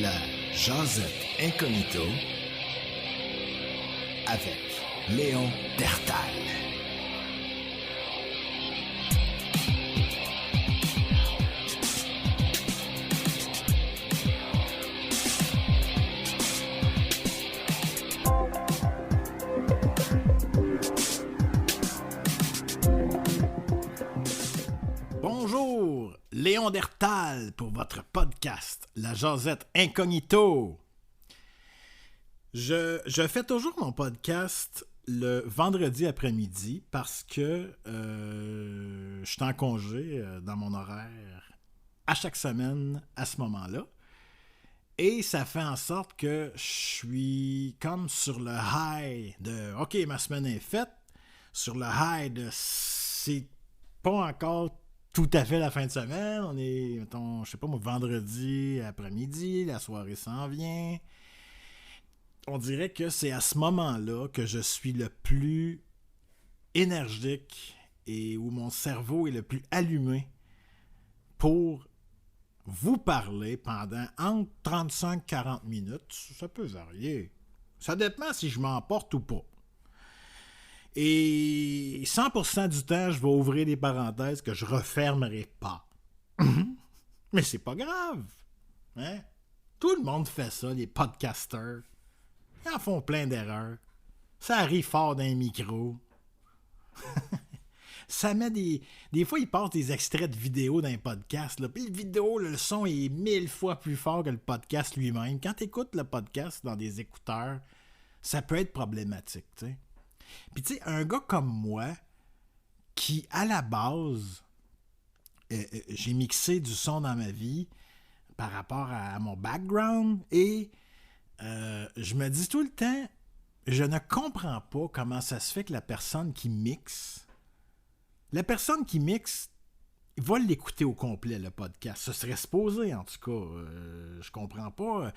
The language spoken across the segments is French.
La Jasette Incognito avec Léon Dertal. Bonjour, Léon Dertal pour votre podcast, La Jasette Incognito. Je fais toujours mon podcast le vendredi après-midi parce que je suis en congé dans mon horaire à chaque semaine à ce moment-là. Et ça fait en sorte que je suis comme sur le high de « OK, ma semaine est faite », sur le high de « c'est pas encore tout à fait la fin de semaine, on est, mettons, je sais pas moi, vendredi après-midi, la soirée s'en vient ». On dirait que c'est à ce moment-là que je suis le plus énergique et où mon cerveau est le plus allumé pour vous parler pendant entre 35 et 40 minutes. Ça peut varier. Ça dépend si je m'emporte ou pas. Et 100% du temps, je vais ouvrir des parenthèses que je refermerai pas. Mais c'est pas grave. Hein? Tout le monde fait ça, les podcasters. Ils en font plein d'erreurs. Ça arrive fort dans les micros. Ça met des fois, ils passent des extraits de vidéos dans les podcasts. Là. Puis le vidéo, le son est 1000 fois plus fort que le podcast lui-même. Quand tu écoutes le podcast dans des écouteurs, ça peut être problématique. T'sais. Puis tu sais, un gars comme moi, qui à la base, j'ai mixé du son dans ma vie par rapport à mon background et je me dis tout le temps, je ne comprends pas comment ça se fait que la personne qui mixe va l'écouter au complet, le podcast. Ce serait supposé, en tout cas. Je comprends pas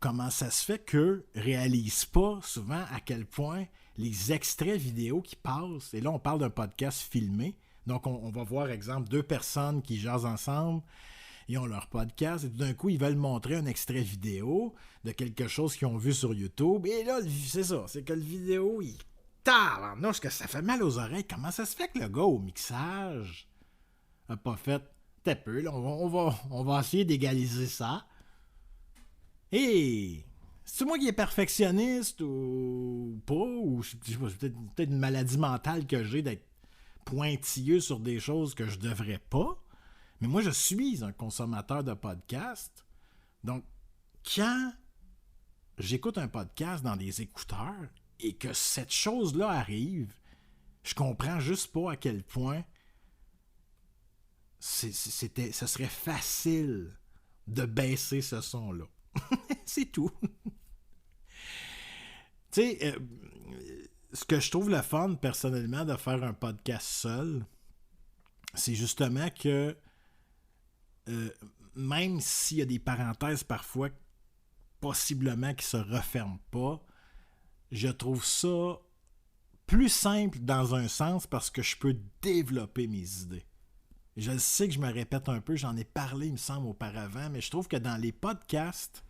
comment ça se fait qu'eux réalisent pas souvent à quel point les extraits vidéo qui passent, et là on parle d'un podcast filmé, donc on va voir, exemple, deux personnes qui jasent ensemble, ils ont leur podcast, et tout d'un coup, ils veulent montrer un extrait vidéo de quelque chose qu'ils ont vu sur YouTube. Et là, c'est ça, c'est que le vidéo, il tarde. Non, parce que ça fait mal aux oreilles. Comment ça se fait que le gars au mixage a pas fait t'es peu, là, on va essayer d'égaliser ça. Et c'est moi qui est perfectionniste ou pas, ou je sais pas, c'est peut-être une maladie mentale que j'ai d'être pointilleux sur des choses que je devrais pas. Mais moi, je suis un consommateur de podcasts. Donc, quand j'écoute un podcast dans des écouteurs et que cette chose-là arrive, je comprends juste pas à quel point ce serait facile de baisser ce son-là. C'est tout. Tu sais, ce que je trouve le fun, personnellement, de faire un podcast seul, c'est justement que même s'il y a des parenthèses parfois possiblement qui se referment pas, je trouve ça plus simple dans un sens parce que je peux développer mes idées. Je sais que je me répète un peu, j'en ai parlé, il me semble, auparavant, mais je trouve que dans les podcasts,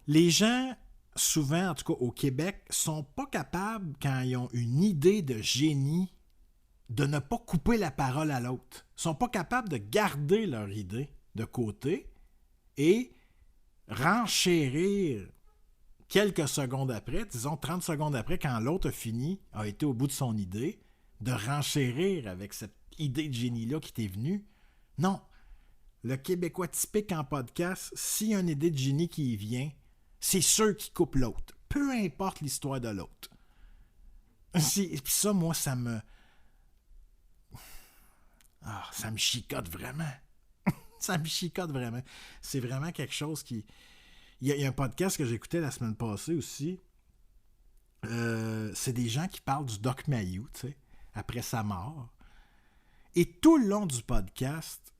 les gens, souvent, en tout cas au Québec, sont pas capables, quand ils ont une idée de génie, de ne pas couper la parole à l'autre. Ils sont pas capables de garder leur idée de côté et renchérir quelques secondes après, disons 30 secondes après, quand l'autre a fini, a été au bout de son idée, de renchérir avec cette idée de génie-là qui t'est venue. Non. Le Québécois typique en podcast, s'il y a une idée de génie qui y vient, c'est sûr qu'il coupe l'autre. Peu importe l'histoire de l'autre. Puis ça, moi, ça me chicote vraiment. Ça me chicote vraiment. C'est vraiment quelque chose qui... Il y a un podcast que j'écoutais la semaine passée aussi. C'est des gens qui parlent du Doc Mayou, tu sais, après sa mort. Et tout le long du podcast,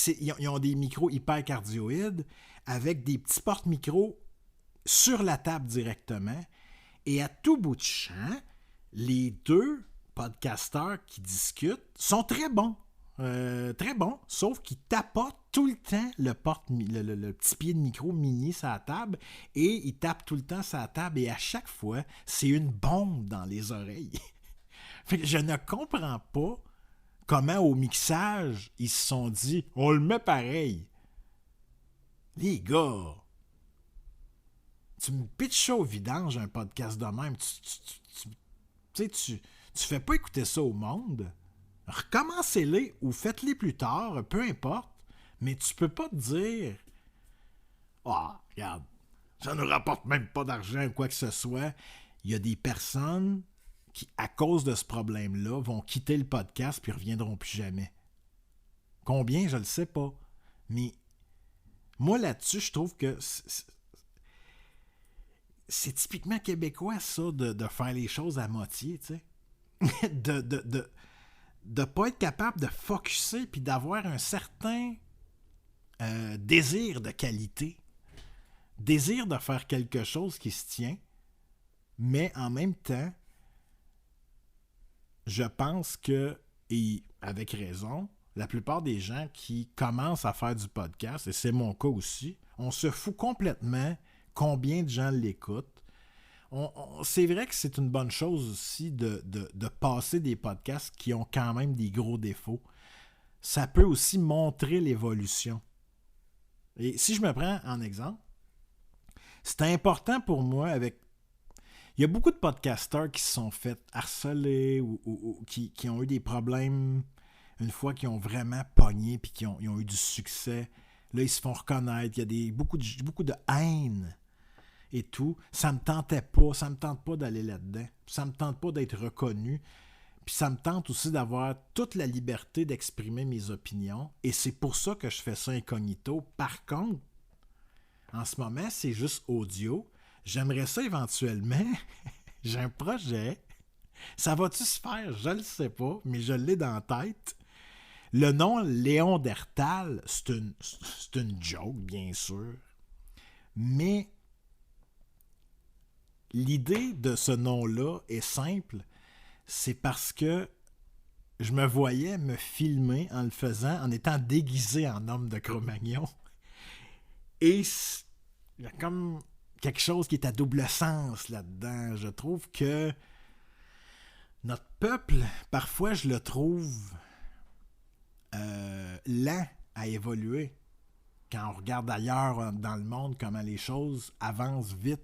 ils ont des micros hyper cardioïdes avec des petits porte-micros sur la table directement. Et à tout bout de champ, les deux podcasteurs qui discutent sont très bons. très bon, sauf qu'il tapote tout le temps le petit pied de micro mini sur la table et il tape tout le temps sur la table et à chaque fois, c'est une bombe dans les oreilles. Fait que je ne comprends pas comment au mixage, ils se sont dit « On le met pareil. » Les gars, tu me pitches ça au vidange un podcast de même. Tu fais pas écouter ça au monde. Recommencez-les ou faites-les plus tard, peu importe. Mais tu peux pas te dire ah, regarde, ça ne rapporte même pas d'argent ou quoi que ce soit. Il y a des personnes qui, à cause de ce problème-là, vont quitter le podcast puis reviendront plus jamais. Combien, je le sais pas. Mais moi, là-dessus, je trouve que c'est typiquement québécois, ça, de faire les choses à moitié, tu sais. de pas être capable de focusser puis d'avoir un certain désir de qualité. Désir de faire quelque chose qui se tient, mais en même temps, je pense que, et avec raison, la plupart des gens qui commencent à faire du podcast, et c'est mon cas aussi, on se fout complètement combien de gens l'écoutent. C'est vrai que c'est une bonne chose aussi de passer des podcasts qui ont quand même des gros défauts. Ça peut aussi montrer l'évolution. Et si je me prends en exemple, c'est important pour moi avec... Il y a beaucoup de podcasteurs qui se sont fait harceler ou qui ont eu des problèmes une fois qu'ils ont vraiment pogné puis ils ont eu du succès. Là, ils se font reconnaître. Il y a beaucoup de haine et tout. Ça me tentait pas. Ça me tente pas d'aller là-dedans. Ça me tente pas d'être reconnu. Puis ça me tente aussi d'avoir toute la liberté d'exprimer mes opinions. Et c'est pour ça que je fais ça incognito. Par contre, en ce moment, c'est juste audio. J'aimerais ça éventuellement. J'ai un projet. Ça va-tu se faire? Je le sais pas, mais je l'ai dans la tête. Le nom Léon Dertal, c'est une joke, bien sûr. Mais l'idée de ce nom-là est simple. C'est parce que je me voyais me filmer en le faisant, en étant déguisé en homme de Cro-Magnon. Et il y a comme quelque chose qui est à double sens là-dedans. Je trouve que notre peuple, parfois, je le trouve lent à évoluer. Quand on regarde ailleurs dans le monde, comment les choses avancent vite,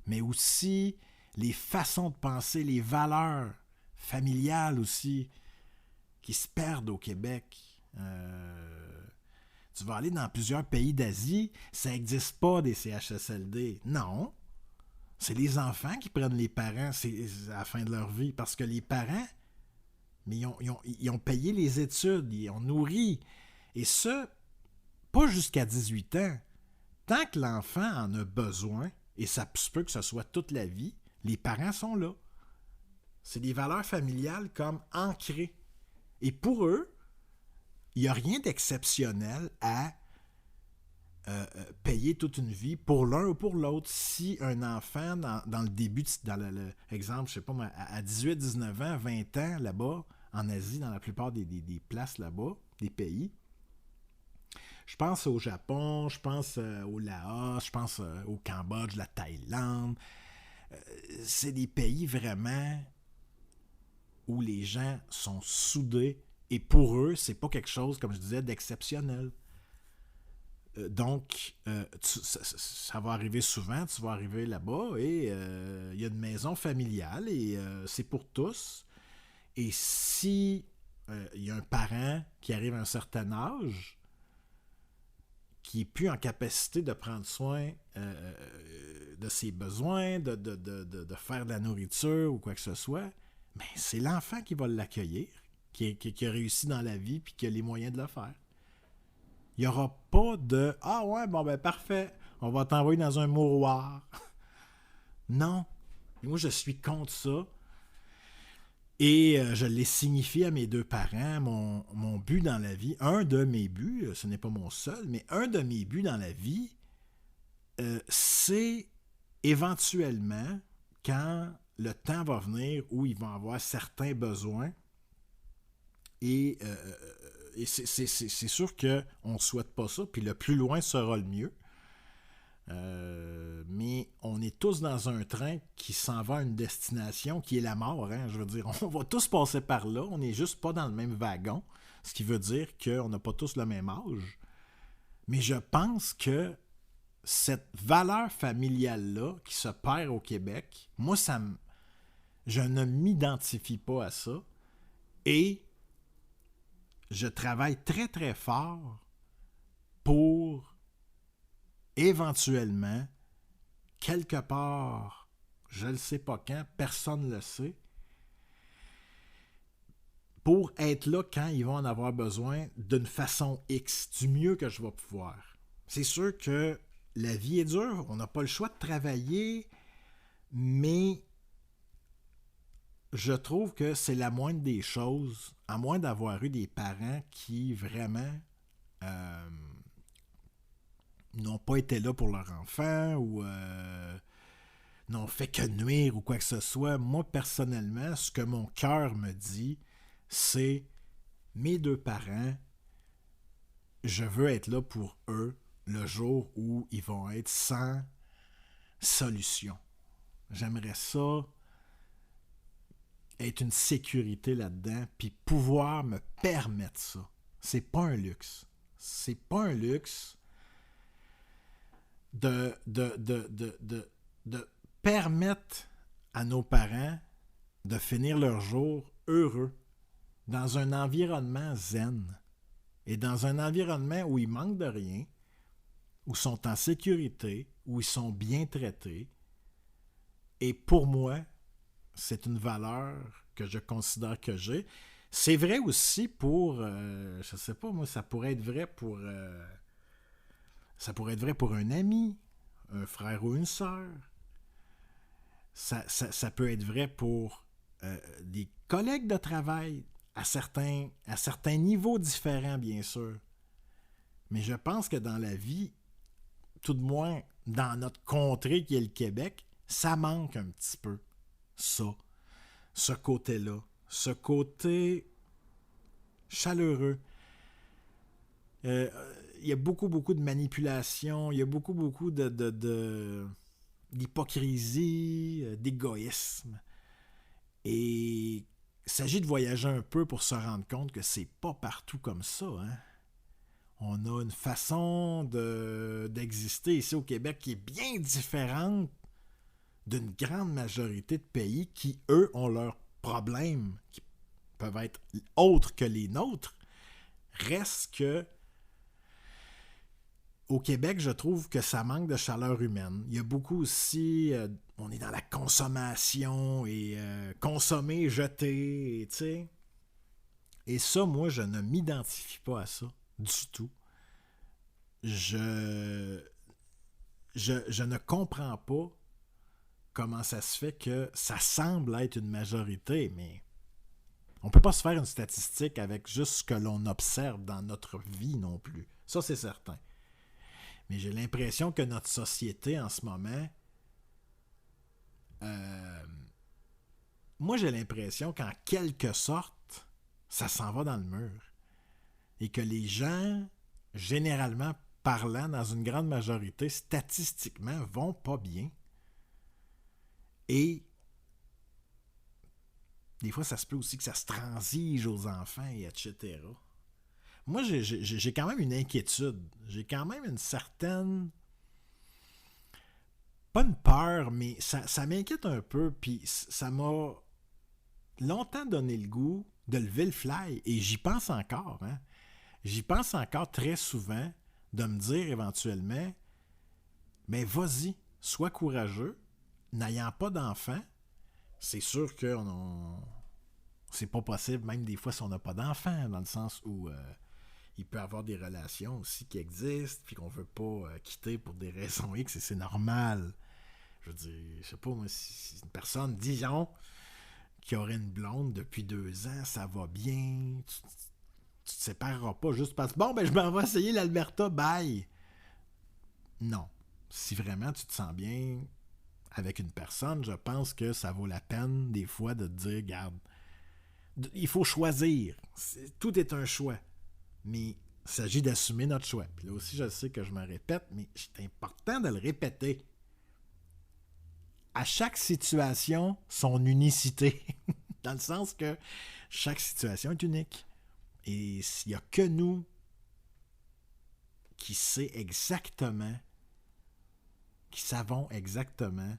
mais aussi les façons de penser, les valeurs familiales aussi, qui se perdent au Québec. Tu vas aller dans plusieurs pays d'Asie, ça n'existe pas des CHSLD. Non. C'est les enfants qui prennent les parents à la fin de leur vie. Parce que les parents, mais ils ont payé les études, ils ont nourri. Et ça, pas jusqu'à 18 ans. Tant que l'enfant en a besoin, et ça se peut que ce soit toute la vie, les parents sont là. C'est des valeurs familiales comme ancrées. Et pour eux, il n'y a rien d'exceptionnel à payer toute une vie pour l'un ou pour l'autre. Si un enfant, dans le début, dans l'exemple, je sais pas moi, à 18, 19 ans, 20 ans, là-bas, en Asie, dans la plupart des places là-bas, des pays, je pense au Japon, je pense au Laos, je pense au Cambodge, la Thaïlande. C'est des pays vraiment où les gens sont soudés et pour eux, c'est pas quelque chose, comme je disais, d'exceptionnel. Donc, ça va arriver souvent, tu vas arriver là-bas et il y a une maison familiale et c'est pour tous. Et si il y a un parent qui arrive à un certain âge, qui n'est plus en capacité de prendre soin de ses besoins, de faire de la nourriture ou quoi que ce soit, ben, c'est l'enfant qui va l'accueillir, qui a réussi dans la vie et qui a les moyens de le faire. Il n'y aura pas de « Ah ouais, bon ben parfait, on va t'envoyer dans un mouroir. » Non. Moi, je suis contre ça. Et je l'ai signifié à mes deux parents. Mon but dans la vie, un de mes buts, ce n'est pas mon seul, mais un de mes buts dans la vie, c'est éventuellement, quand le temps va venir où ils vont avoir certains besoins et et c'est sûr qu'on ne souhaite pas ça, puis le plus loin sera le mieux. Mais on est tous dans un train qui s'en va à une destination qui est la mort. Hein? Je veux dire, on va tous passer par là. On n'est juste pas dans le même wagon. Ce qui veut dire qu'on n'a pas tous le même âge. Mais je pense que cette valeur familiale-là qui se perd au Québec, moi, je ne m'identifie pas à ça. Et je travaille très, très fort pour éventuellement, quelque part, je ne sais pas quand, personne ne le sait, pour être là quand ils vont en avoir besoin d'une façon X, du mieux que je vais pouvoir. C'est sûr que la vie est dure, on n'a pas le choix de travailler, mais je trouve que c'est la moindre des choses, à moins d'avoir eu des parents qui vraiment n'ont pas été là pour leur enfant ou n'ont fait que nuire ou quoi que ce soit. Moi, personnellement, ce que mon cœur me dit, c'est mes deux parents, je veux être là pour eux le jour où ils vont être sans solution. J'aimerais ça être une sécurité là-dedans, puis pouvoir me permettre ça. C'est pas un luxe. C'est pas un luxe de permettre à nos parents de finir leur jour heureux, dans un environnement zen, et dans un environnement où ils manquent de rien, où ils sont en sécurité, où ils sont bien traités. Et pour moi, c'est une valeur que je considère que j'ai. C'est vrai aussi pour, je sais pas, moi, ça pourrait être vrai pour un ami, un frère ou une sœur. Ça peut être vrai pour des collègues de travail à certains niveaux différents, bien sûr. Mais je pense que dans la vie, tout de moins dans notre contrée qui est le Québec, ça manque un petit peu. Ça, ce côté-là, ce côté chaleureux. Il y a beaucoup de manipulation, il y a beaucoup d'hypocrisie, d'égoïsme. Et il s'agit de voyager un peu pour se rendre compte que c'est pas partout comme ça. Hein? On a une façon d'exister ici au Québec qui est bien différente d'une grande majorité de pays qui, eux, ont leurs problèmes qui peuvent être autres que les nôtres. Reste que au Québec, je trouve que ça manque de chaleur humaine. Il y a beaucoup aussi, on est dans la consommation et consommer, jeter, tu sais. Et ça, moi, je ne m'identifie pas à ça du tout. Je ne comprends pas comment ça se fait que ça semble être une majorité, mais on ne peut pas se faire une statistique avec juste ce que l'on observe dans notre vie non plus. Ça, c'est certain. Mais j'ai l'impression que notre société en ce moment, moi j'ai l'impression qu'en quelque sorte, ça s'en va dans le mur. Et que les gens, généralement parlant, dans une grande majorité, statistiquement, vont pas bien. Et des fois, ça se peut aussi que ça se transige aux enfants, et etc. Moi, j'ai quand même une inquiétude. J'ai quand même une certaine... Pas une peur, mais ça m'inquiète un peu. Puis ça m'a longtemps donné le goût de lever le fly. Et j'y pense encore. Hein? J'y pense encore très souvent de me dire éventuellement, mais vas-y, sois courageux. N'ayant pas d'enfant, c'est sûr que c'est pas possible, même des fois si on n'a pas d'enfant, dans le sens où... il peut y avoir des relations aussi qui existent, puis qu'on veut pas quitter pour des raisons X, et c'est normal. Je veux dire, je sais pas, moi, si une personne, disons, qui aurait une blonde depuis 2 ans, ça va bien, tu te sépareras pas juste parce que, bon, ben, je m'en vais essayer l'Alberta, bye. Non. Si vraiment tu te sens bien avec une personne, je pense que ça vaut la peine, des fois, de te dire, regarde, il faut choisir. Tout est un choix. Mais il s'agit d'assumer notre choix. Puis là aussi, je sais que je me répète, mais c'est important de le répéter. À chaque situation, son unicité. Dans le sens que chaque situation est unique. Et s'il n'y a que nous qui savons exactement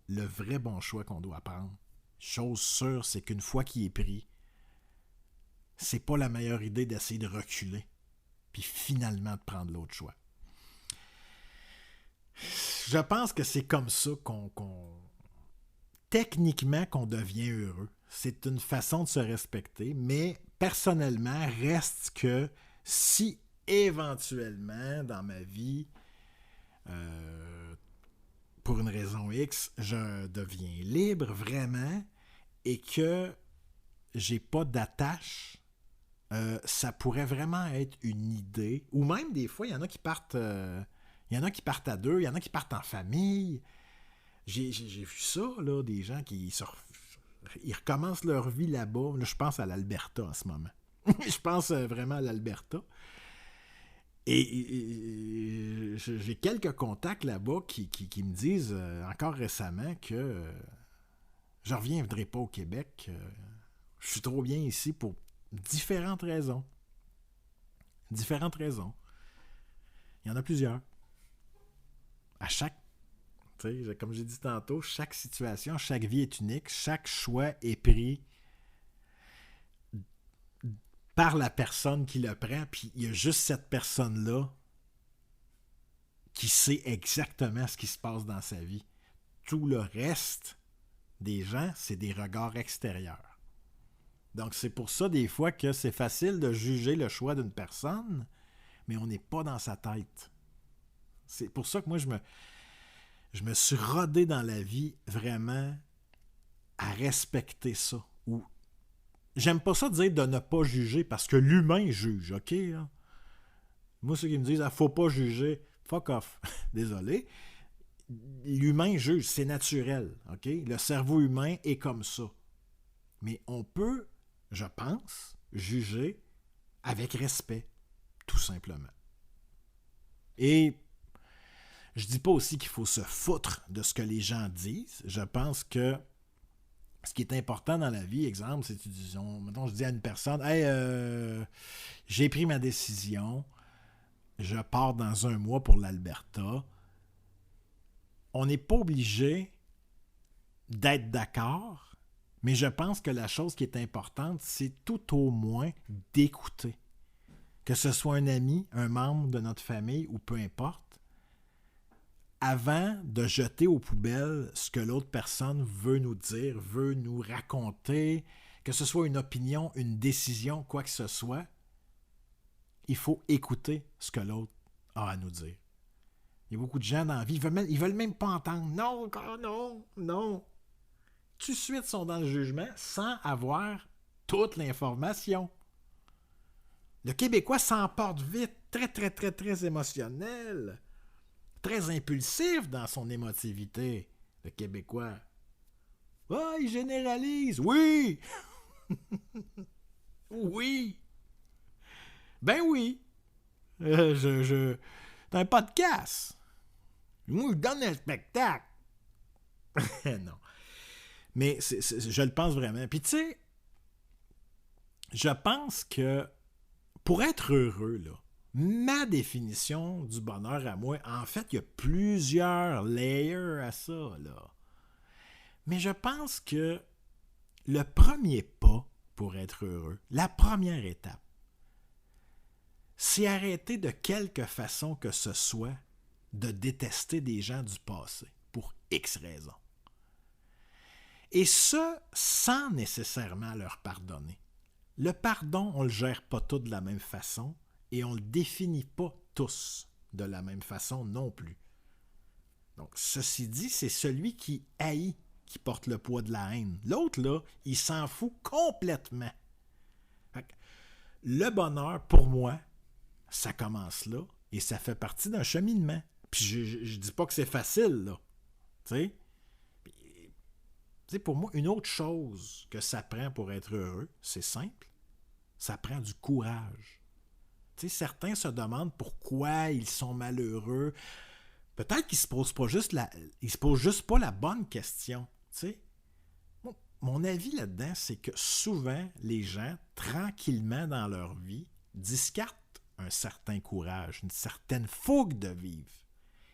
le vrai bon choix qu'on doit prendre. Chose sûre, c'est qu'une fois qu'il est pris, c'est pas la meilleure idée d'essayer de reculer, puis finalement de prendre l'autre choix. Je pense que c'est comme ça techniquement qu'on devient heureux. C'est une façon de se respecter, mais personnellement, reste que si éventuellement dans ma vie, pour une raison X, je deviens libre vraiment et que j'ai pas d'attache, ça pourrait vraiment être une idée. Ou même des fois, il y en a qui partent à deux, il y en a qui partent en famille. J'ai vu ça, là, des gens qui ils recommencent leur vie là-bas. Là, je pense à l'Alberta en ce moment. Je pense vraiment à l'Alberta. Et j'ai quelques contacts là-bas qui me disent encore récemment que je ne reviendrai pas au Québec. Je suis trop bien ici pour différentes raisons. Différentes raisons. Il y en a plusieurs. À chaque, comme j'ai dit tantôt, chaque situation, chaque vie est unique. Chaque choix est pris par la personne qui le prend, puis il y a juste cette personne-là qui sait exactement ce qui se passe dans sa vie. Tout le reste des gens, c'est des regards extérieurs. Donc c'est pour ça des fois que c'est facile de juger le choix d'une personne, mais on n'est pas dans sa tête. C'est pour ça que moi je me suis rodé dans la vie vraiment à respecter ça. Ou j'aime pas ça dire de ne pas juger parce que l'humain juge, ok? Là? Moi, ceux qui me disent, faut pas juger, fuck off. Désolé. L'humain juge, c'est naturel, ok? Le cerveau humain est comme ça. Mais on peut, je pense, juger avec respect, tout simplement. Et je dis pas aussi qu'il faut se foutre de ce que les gens disent. Je pense que ce qui est important dans la vie, exemple, c'est mettons, je dis à une personne, hey, j'ai pris ma décision, je pars dans 1 mois pour l'Alberta. On n'est pas obligé d'être d'accord, mais je pense que la chose qui est importante, c'est tout au moins d'écouter. Que ce soit un ami, un membre de notre famille ou peu importe, avant de jeter aux poubelles ce que l'autre personne veut nous dire, veut nous raconter, que ce soit une opinion, une décision, quoi que ce soit, il faut écouter ce que l'autre a à nous dire. Il y a beaucoup de gens dans la vie, ils veulent même pas entendre. Non, non, non. Tout de suite, ils sont dans le jugement sans avoir toute l'information. Le Québécois s'emporte vite, très, très, très, très émotionnel. Très impulsif dans son émotivité, le Québécois. Ah, il généralise. Oui! Oui! Ben oui! C'est un podcast. Moi, je donne un spectacle. Non. Mais je le pense vraiment. Puis tu sais, je pense que pour être heureux, là, ma définition du bonheur à moi, en fait, il y a plusieurs layers à ça, là. Mais je pense que le premier pas pour être heureux, la première étape, c'est arrêter de quelque façon que ce soit de détester des gens du passé, pour X raisons. Et ce, sans nécessairement leur pardonner. Le pardon, on ne le gère pas tout de la même façon, et on ne le définit pas tous de la même façon non plus. Donc, ceci dit, c'est celui qui haït qui porte le poids de la haine. L'autre, là, il s'en fout complètement. Le bonheur, pour moi, ça commence là, et ça fait partie d'un cheminement. Puis je dis pas que c'est facile, là. Tu sais, pour moi, une autre chose que ça prend pour être heureux, c'est simple, ça prend du courage. Tu sais, certains se demandent pourquoi ils sont malheureux. Peut-être qu'ils se posent pas juste ils se posent juste pas la bonne question. Tu sais. Mon avis là-dedans, c'est que souvent, les gens, tranquillement dans leur vie, discartent un certain courage, une certaine fougue de vivre.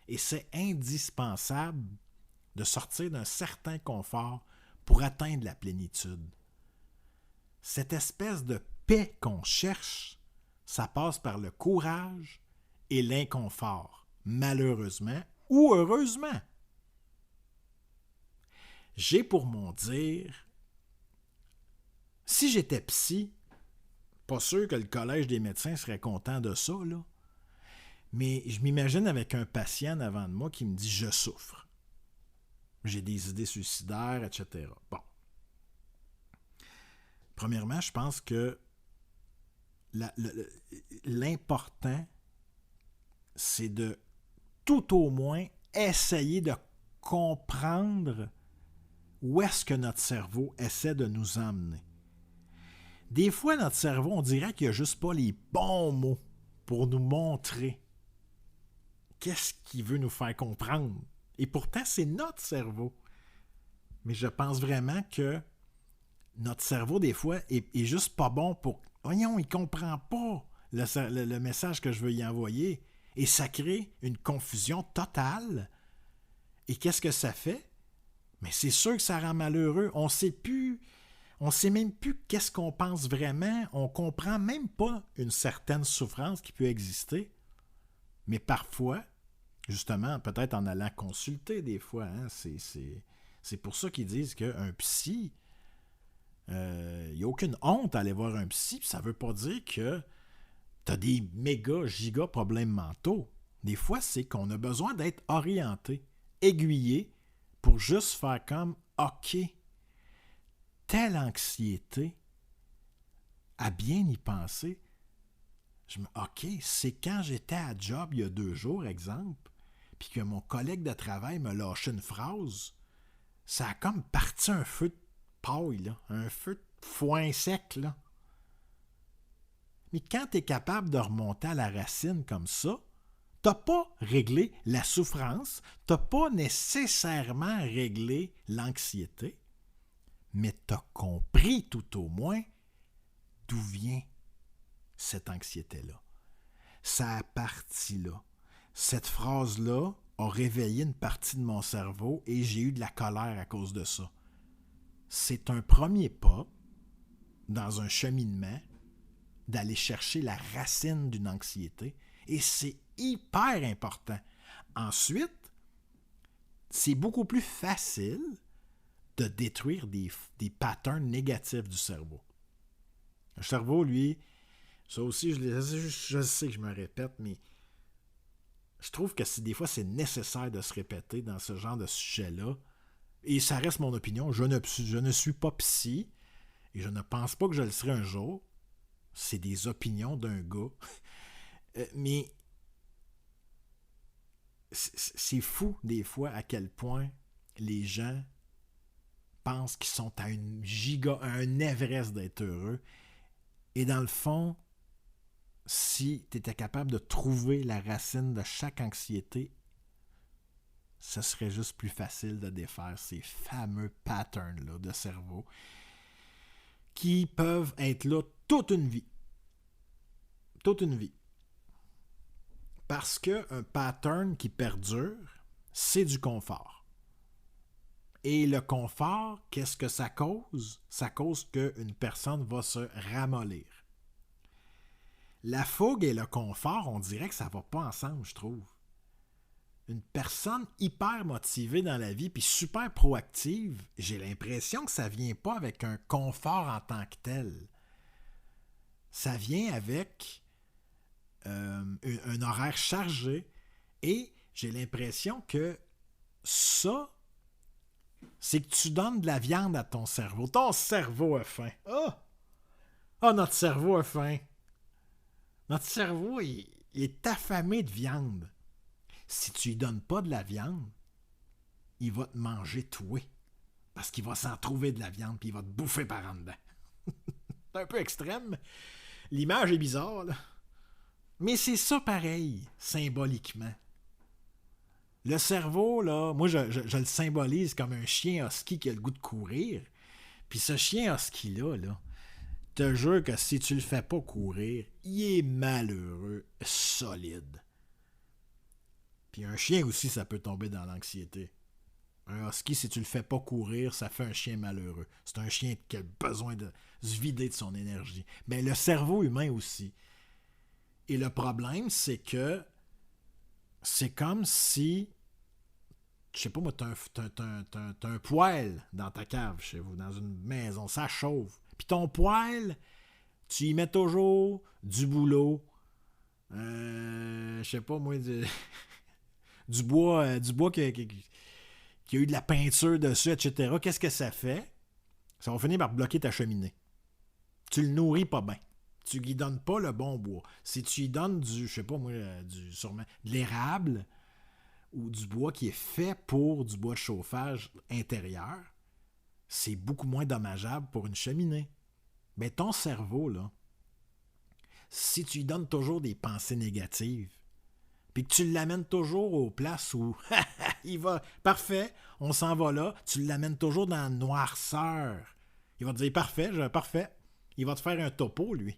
Et c'est indispensable de sortir d'un certain confort pour atteindre la plénitude. Cette espèce de paix qu'on cherche, ça passe par le courage et l'inconfort, malheureusement ou heureusement. J'ai pour mon dire, si j'étais psy, pas sûr que le collège des médecins serait content de ça, là. Mais je m'imagine avec un patient avant de moi qui me dit « je souffre ». J'ai des idées suicidaires, etc. Bon. Premièrement, je pense que l'important, c'est de tout au moins essayer de comprendre où est-ce que notre cerveau essaie de nous emmener. Des fois, notre cerveau, on dirait qu'il n'y a juste pas les bons mots pour nous montrer qu'est-ce qu'il veut nous faire comprendre. Et pourtant, c'est notre cerveau. Mais je pense vraiment que notre cerveau, des fois, est juste pas bon pour... Voyons, il ne comprend pas le message que je veux y envoyer. Et ça crée une confusion totale. Et qu'est-ce que ça fait? Mais c'est sûr que ça rend malheureux. On sait même plus qu'est-ce qu'on pense vraiment. On comprend même pas une certaine souffrance qui peut exister. Mais parfois, justement, peut-être en allant consulter des fois, hein, c'est pour ça qu'ils disent qu'un psy, il n'y a aucune honte à aller voir un psy. Ça ne veut pas dire que tu as des méga, giga problèmes mentaux. Des fois, c'est qu'on a besoin d'être orienté, aiguillé, pour juste faire comme « OK, telle anxiété, à bien y penser, OK, c'est quand j'étais à job il y a 2 jours, exemple, puis que mon collègue de travail me lâchait une phrase, ça a comme parti un feu de paille, là, un feu de foin sec, là. Mais quand tu es capable de remonter à la racine comme ça, tu n'as pas réglé la souffrance, tu n'as pas nécessairement réglé l'anxiété, mais tu as compris tout au moins d'où vient cette anxiété-là. Ça a parti là. Cette phrase-là a réveillé une partie de mon cerveau et j'ai eu de la colère à cause de ça. C'est un premier pas dans un cheminement d'aller chercher la racine d'une anxiété et c'est hyper important. Ensuite, c'est beaucoup plus facile de détruire des patterns négatifs du cerveau. Le cerveau, lui, ça aussi, je sais que je me répète, mais je trouve que des fois, c'est nécessaire de se répéter dans ce genre de sujet-là. Et ça reste mon opinion. Je ne suis pas psy et je ne pense pas que je le serai un jour. C'est des opinions d'un gars. Mais c'est fou, des fois, à quel point les gens pensent qu'ils sont à un Everest d'être heureux. Et dans le fond, si tu étais capable de trouver la racine de chaque anxiété, ce serait juste plus facile de défaire ces fameux patterns-là de cerveau qui peuvent être là toute une vie. Toute une vie. Parce qu'un pattern qui perdure, c'est du confort. Et le confort, qu'est-ce que ça cause? Ça cause qu'une personne va se ramollir. La fougue et le confort, on dirait que ça ne va pas ensemble, je trouve. Une personne hyper motivée dans la vie puis super proactive, j'ai l'impression que ça ne vient pas avec un confort en tant que tel. Ça vient avec un horaire chargé et j'ai l'impression que ça, c'est que tu donnes de la viande à ton cerveau. Ton cerveau a faim. Notre cerveau a faim. Notre cerveau, il est affamé de viande. Si tu lui donnes pas de la viande, il va te manger toi. Parce qu'il va s'en trouver de la viande puis il va te bouffer par en dedans. C'est un peu extrême. L'image est bizarre, là. Mais c'est ça pareil, symboliquement. Le cerveau, là, moi, je le symbolise comme un chien husky qui a le goût de courir. Puis ce chien husky-là, là, te jure que si tu le fais pas courir, il est malheureux, solide. Puis un chien aussi, ça peut tomber dans l'anxiété. Un husky, si tu le fais pas courir, ça fait un chien malheureux. C'est un chien qui a besoin de se vider de son énergie. Mais le cerveau humain aussi. Et le problème, c'est que c'est comme si, je sais pas moi, t'as un poêle dans ta cave chez vous, dans une maison, ça chauffe. Puis ton poêle, tu y mets toujours du boulot, je sais pas moi, du bois qui a eu de la peinture dessus, etc. Qu'est-ce que ça fait? Ça va finir par bloquer ta cheminée. Tu le nourris pas bien. Tu lui donnes pas le bon bois. Si tu lui donnes du, je sais pas moi, sûrement de l'érable ou du bois qui est fait pour du bois de chauffage intérieur, c'est beaucoup moins dommageable pour une cheminée. Mais ton cerveau, là, si tu lui donnes toujours des pensées négatives, puis que tu l'amènes toujours aux places où il va, parfait, on s'en va là, tu l'amènes toujours dans la noirceur. Il va te dire parfait, parfait. Il va te faire un topo, lui.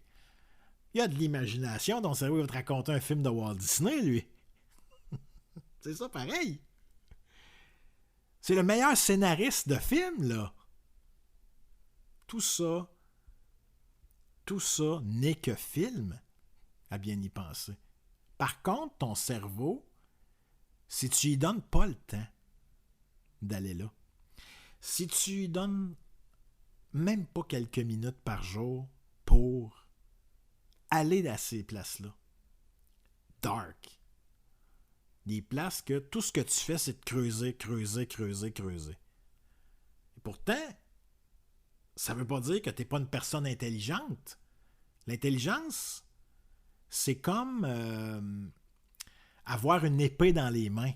Il y a de l'imagination, ton cerveau va te raconter un film de Walt Disney, lui. C'est ça pareil. C'est le meilleur scénariste de film, là. Tout ça n'est que film, à bien y penser. Par contre, ton cerveau, si tu lui donnes pas le temps d'aller là, si tu lui donnes même pas quelques minutes par jour pour aller à ces places-là, dark, des places que tout ce que tu fais, c'est de creuser. Et pourtant, ça veut pas dire que t'es pas une personne intelligente. L'intelligence, c'est comme avoir une épée dans les mains.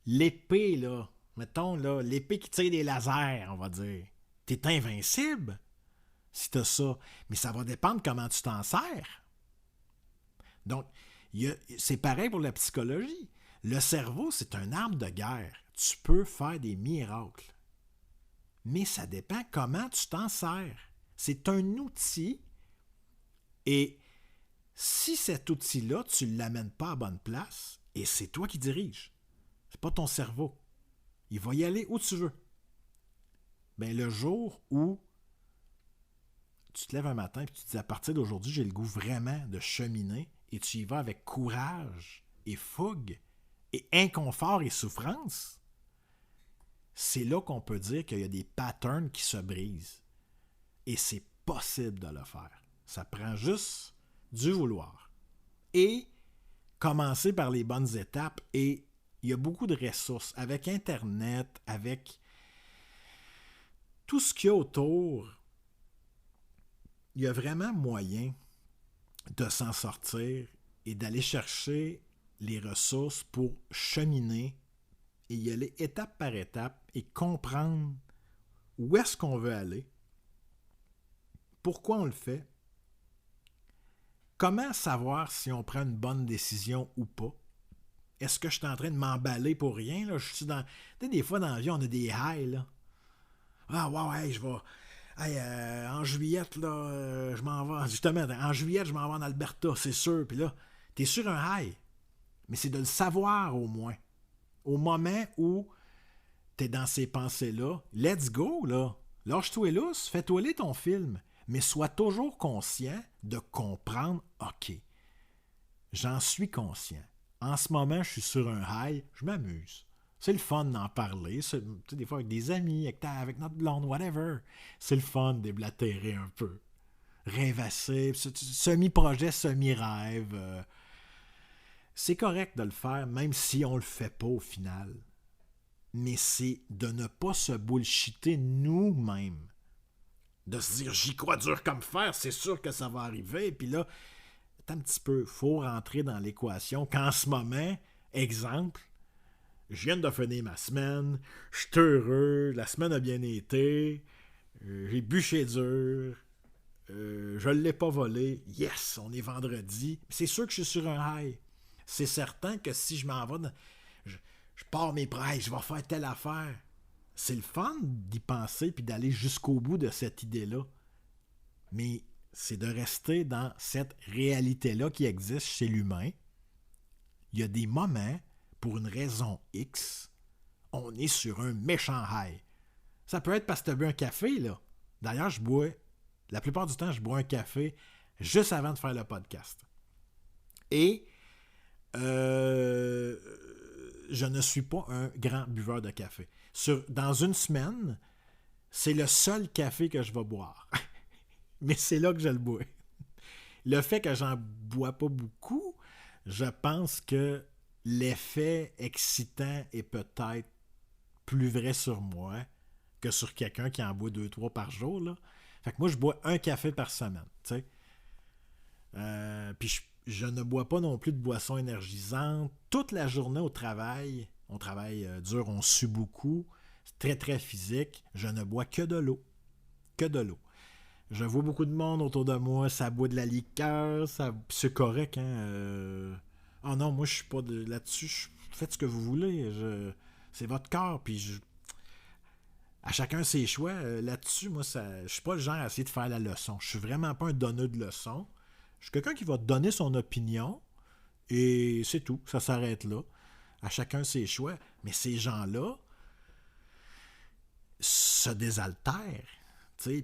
L'épée, là, mettons, là, l'épée qui tire des lasers, on va dire. T'es invincible si t'as ça. Mais ça va dépendre comment tu t'en sers. Donc, c'est pareil pour la psychologie. Le cerveau, c'est un arme de guerre. Tu peux faire des miracles. Mais ça dépend comment tu t'en sers. C'est un outil et si cet outil-là, tu ne l'amènes pas à bonne place, et c'est toi qui dirige, c'est pas ton cerveau. Il va y aller où tu veux. Ben, le jour où tu te lèves un matin et tu te dis à partir d'aujourd'hui, j'ai le goût vraiment de cheminer et tu y vas avec courage et fougue et inconfort et souffrance, c'est là qu'on peut dire qu'il y a des patterns qui se brisent. Et c'est possible de le faire. Ça prend juste du vouloir. Et commencer par les bonnes étapes. Et il y a beaucoup de ressources. Avec Internet, avec tout ce qu'il y a autour, il y a vraiment moyen de s'en sortir et d'aller chercher les ressources pour cheminer et y aller étape par étape et comprendre où est-ce qu'on veut aller, pourquoi on le fait, comment savoir si on prend une bonne décision ou pas. Est-ce que je suis en train de m'emballer pour rien? Là? Je suis dans... Tu sais, des fois dans la vie, on a des highs. Là. Ah ouais, je vais... Hey, en juillet, là, je m'en vais... Justement, en juillet, je m'en vais en Alberta, c'est sûr. Puis là, t'es sur un high. Mais c'est de le savoir au moins. Au moment où t'es dans ces pensées-là, let's go, là. Lâche-toi lousse, fais-toi aller ton film. Mais sois toujours conscient de comprendre, OK, j'en suis conscient. En ce moment, je suis sur un high, je m'amuse. C'est le fun d'en parler, tu sais, des fois avec des amis, avec notre blonde, whatever. C'est le fun de déblatérer un peu. Rêvasser, semi-projet, semi-rêve. C'est correct de le faire, même si on le fait pas au final. Mais c'est de ne pas se bullshiter nous-mêmes. De se dire, j'y crois dur comme fer, c'est sûr que ça va arriver. Puis là, un petit peu, il faut rentrer dans l'équation qu'en ce moment, exemple, je viens de finir ma semaine, je suis heureux, la semaine a bien été, j'ai bûché dur, je ne l'ai pas volé. Yes, on est vendredi. C'est sûr que je suis sur un high. C'est certain que si je m'en vais, je pars mes prêts, je vais faire telle affaire. C'est le fun d'y penser puis d'aller jusqu'au bout de cette idée-là. Mais c'est de rester dans cette réalité-là qui existe chez l'humain. Il y a des moments, pour une raison X, on est sur un méchant high. Ça peut être parce que tu as bu un café, là. D'ailleurs, la plupart du temps, je bois un café juste avant de faire le podcast. Et je ne suis pas un grand buveur de café. Dans une semaine, c'est le seul café que je vais boire. Mais c'est là que je le bois. Le fait que j'en bois pas beaucoup, je pense que l'effet excitant est peut-être plus vrai sur moi que sur quelqu'un qui en boit 2-3 par jour. Là. Fait que moi, je bois un café par semaine. Puis je ne bois pas non plus de boissons énergisantes. Toute la journée au travail, on travaille dur, on sue beaucoup. C'est très, très physique. Je ne bois que de l'eau. Que de l'eau. Je vois beaucoup de monde autour de moi, ça boit de la liqueur, c'est correct, hein. Oh non, moi je suis pas là-dessus. Faites ce que vous voulez. C'est votre corps, puis à chacun ses choix. Là-dessus, moi, je suis pas le genre à essayer de faire la leçon. Je suis vraiment pas un donneur de leçons. Je suis quelqu'un qui va donner son opinion, et c'est tout. Ça s'arrête là. À chacun ses choix. Mais ces gens-là se désaltèrent.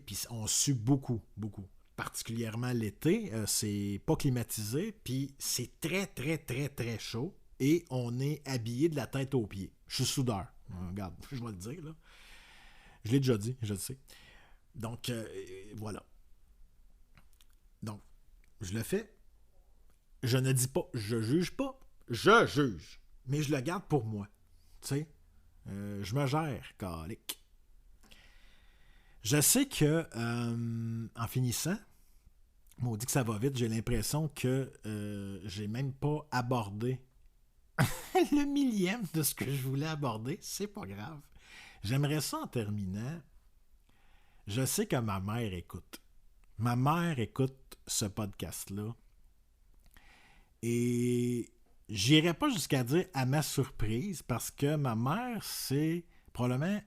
Puis on sue beaucoup, beaucoup. Particulièrement l'été, c'est pas climatisé, puis c'est très, très, très, très chaud, et on est habillé de la tête aux pieds. Je suis soudeur. Regarde, je vais le dire, là. Je l'ai déjà dit, je le sais. Donc, voilà. Donc, je le fais. Je ne dis pas, je juge pas, je juge. Mais je le garde pour moi. Tu sais, je me gère, calique. Je sais que, en finissant, on dit que ça va vite, j'ai l'impression que j'ai même pas abordé le millième de ce que je voulais aborder. C'est pas grave. J'aimerais ça en terminant. Je sais que ma mère écoute. Ma mère écoute ce podcast-là. Et j'irai pas jusqu'à dire à ma surprise, parce que ma mère, c'est probablement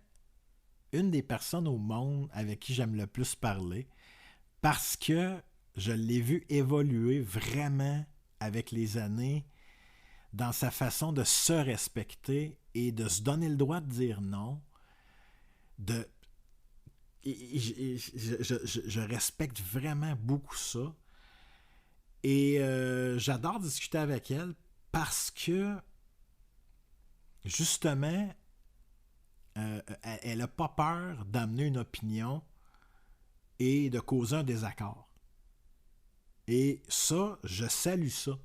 une des personnes au monde avec qui j'aime le plus parler, parce que je l'ai vu évoluer vraiment avec les années dans sa façon de se respecter et de se donner le droit de dire non. Je respecte vraiment beaucoup ça. Et j'adore discuter avec elle parce que justement, elle n'a pas peur d'amener une opinion et de causer un désaccord. Et ça, je salue ça.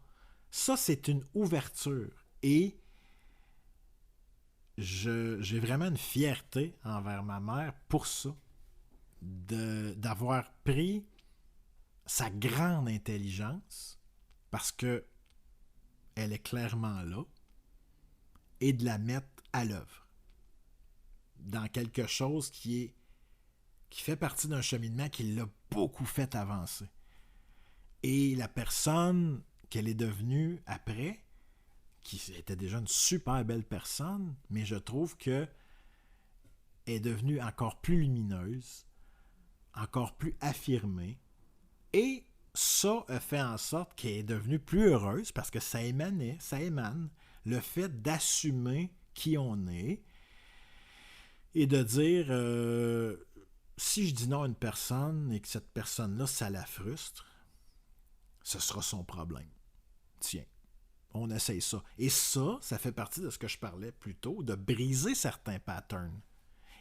Ça, c'est une ouverture. Et j'ai vraiment une fierté envers ma mère pour ça. D'avoir pris sa grande intelligence, parce que elle est clairement là, et de la mettre à l'œuvre. Dans quelque chose qui fait partie d'un cheminement qui l'a beaucoup fait avancer. Et la personne qu'elle est devenue après, qui était déjà une super belle personne, mais je trouve que est devenue encore plus lumineuse, encore plus affirmée, et ça a fait en sorte qu'elle est devenue plus heureuse, parce que ça émane le fait d'assumer qui on est, et de dire si je dis non à une personne et que cette personne-là, ça la frustre, ce sera son problème. Tiens, on essaye ça. Et ça fait partie de ce que je parlais plus tôt, de briser certains patterns.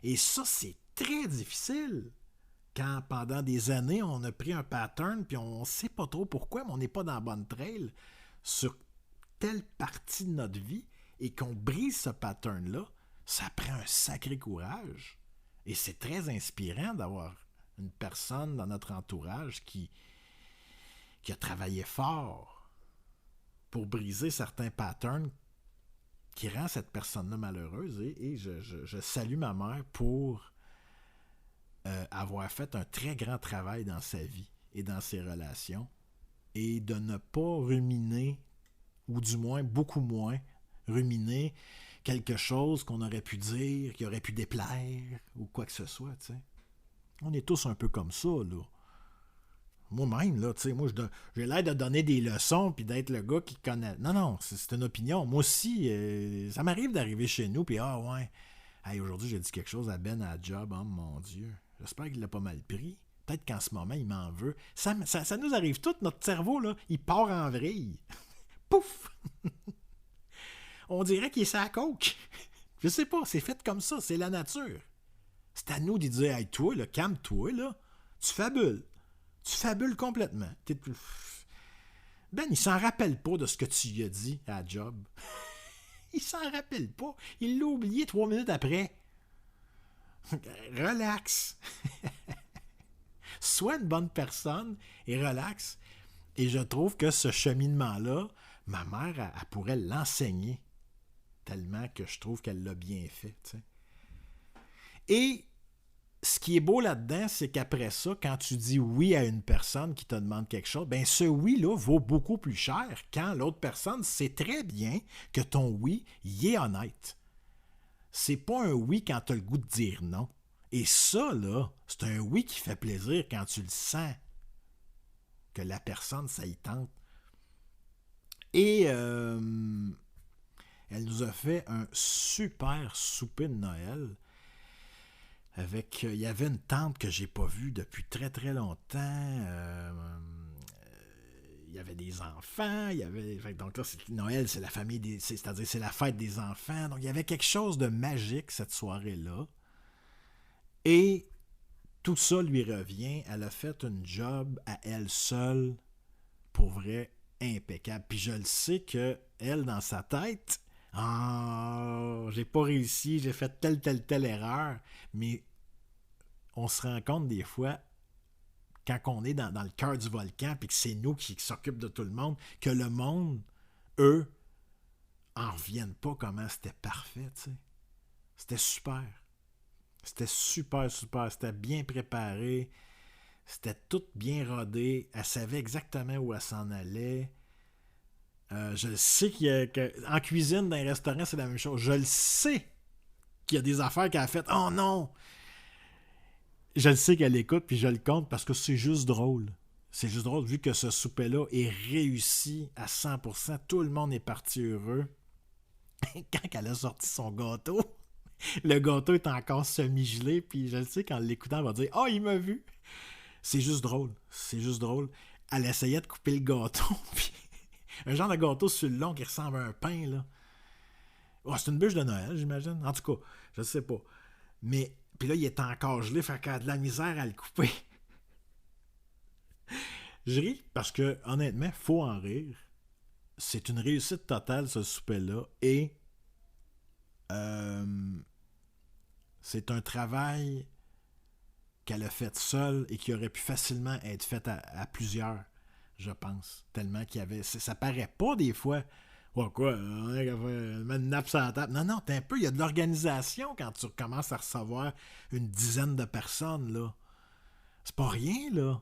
Et ça, c'est très difficile. Quand pendant des années, on a pris un pattern, puis on ne sait pas trop pourquoi, mais on n'est pas dans la bonne trail sur telle partie de notre vie, et qu'on brise ce pattern-là, ça prend un sacré courage. Et c'est très inspirant d'avoir une personne dans notre entourage qui a travaillé fort pour briser certains patterns qui rend cette personne-là malheureuse. Et je salue ma mère pour avoir fait un très grand travail dans sa vie. et dans ses relations et de ne pas ruminer, ou du moins beaucoup moins ruminer quelque chose qu'on aurait pu dire, qui aurait pu déplaire ou quoi que ce soit, tu sais. On est tous un peu comme ça, là. Moi-même, là, tu sais, moi, j'ai l'air de donner des leçons puis d'être le gars qui connaît. Non, c'est une opinion. Moi aussi, ça m'arrive d'arriver chez nous puis ouais, hey, aujourd'hui, j'ai dit quelque chose à Ben à la job, oh mon Dieu. J'espère qu'il l'a pas mal pris. Peut-être qu'en ce moment, il m'en veut. Ça nous arrive tout, notre cerveau, là, il part en vrille. Pouf! On dirait qu'il est sa coke. Je sais pas, c'est fait comme ça, c'est la nature. C'est à nous de dire, hey, toi, là, calme-toi, là, tu fabules. Tu fabules complètement. Ben, il s'en rappelle pas de ce que tu lui as dit à la job. Il s'en rappelle pas. Il l'a oublié 3 minutes après. Relax. Sois une bonne personne et relax. Et je trouve que ce cheminement-là, ma mère, elle pourrait l'enseigner. Tellement que je trouve qu'elle l'a bien fait. T'sais. Et ce qui est beau là-dedans, c'est qu'après ça, quand tu dis oui à une personne qui te demande quelque chose, ben ce oui-là vaut beaucoup plus cher quand l'autre personne sait très bien que ton oui y est honnête. C'est pas un oui quand tu as le goût de dire non. Et ça, là, c'est un oui qui fait plaisir quand tu le sens. Que la personne, ça y tente. Et elle nous a fait un super souper de Noël. Il y avait une tante que j'ai pas vue depuis très très longtemps. Il y avait des enfants. Donc là, Noël, c'est la famille, c'est-à-dire c'est la fête des enfants. Donc il y avait quelque chose de magique cette soirée-là. Et tout ça lui revient. Elle a fait une job à elle seule, pour vrai, impeccable. Puis je le sais que elle, dans sa tête, j'ai pas réussi, j'ai fait telle erreur. Mais on se rend compte des fois, quand on est dans le cœur du volcan, puis que c'est nous qui s'occupent de tout le monde, que le monde, eux, en reviennent pas comment c'était parfait, tu sais. C'était super. C'était super. C'était bien préparé. C'était tout bien rodé. Elle savait exactement où elle s'en allait. Je le sais qu'en cuisine, dans les restaurants, c'est la même chose. Je le sais qu'il y a des affaires qu'elle a faites. Oh non! Je le sais qu'elle écoute, puis je le compte parce que c'est juste drôle. C'est juste drôle, vu que ce souper-là est réussi à 100%. Tout le monde est parti heureux. Quand elle a sorti son gâteau, le gâteau est encore semi-gelé, puis je le sais qu'en l'écoutant, elle va dire « Oh, il m'a vu! » C'est juste drôle. Elle essayait de couper le gâteau, puis un genre de gâteau sur le long qui ressemble à un pain, là. Oh, c'est une bûche de Noël, j'imagine. En tout cas, je sais pas. Mais, puis là, il est encore gelé, fait qu'elle a de la misère à le couper. Je ris parce que, honnêtement, faut en rire. C'est une réussite totale, ce souper-là. Et c'est un travail qu'elle a fait seule et qui aurait pu facilement être fait à plusieurs, je pense. Tellement qu'il y avait... Ça paraît pas des fois. Oh, quoi? On a mettre une nappe sur la table. Non, t'es un peu... Il y a de l'organisation quand tu commences à recevoir une dizaine de personnes, là. C'est pas rien, là.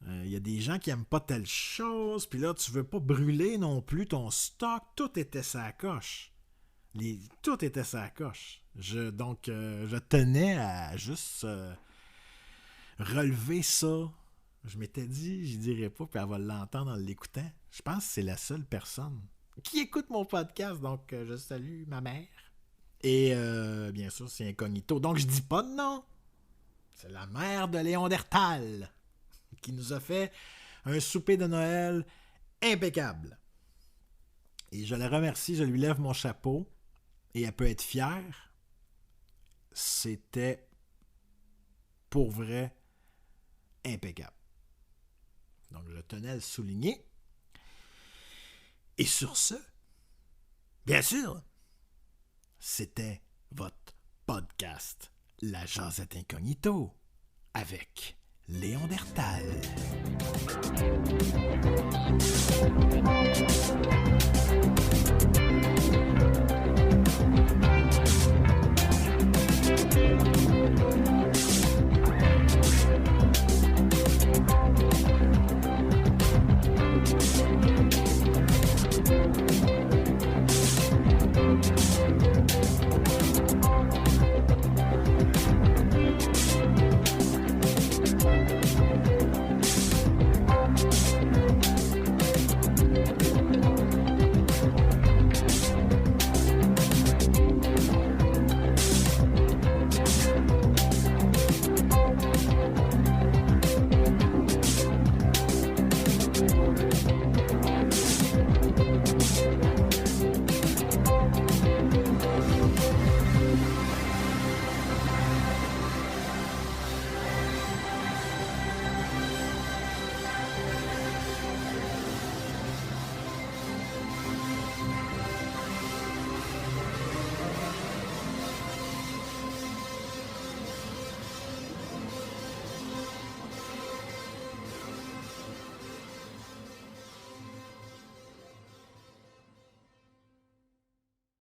Il y a des gens qui aiment pas telle chose, puis là, tu veux pas brûler non plus ton stock. Tout était sa coche. Tout était sa coche. Donc, je tenais à juste relever ça. Je m'étais dit, je dirais pas, puis elle va l'entendre en l'écoutant. Je pense que c'est la seule personne qui écoute mon podcast, donc je salue ma mère. Et bien sûr, c'est incognito. Donc, je dis pas de nom. C'est la mère de Léon Dertal qui nous a fait un souper de Noël impeccable. Et je la remercie, je lui lève mon chapeau. Et elle peut être fière. C'était pour vrai impeccable. Donc, je tenais à le souligner. Et sur ce, bien sûr, c'était votre podcast La Jasette Incognito avec Léon Dertal.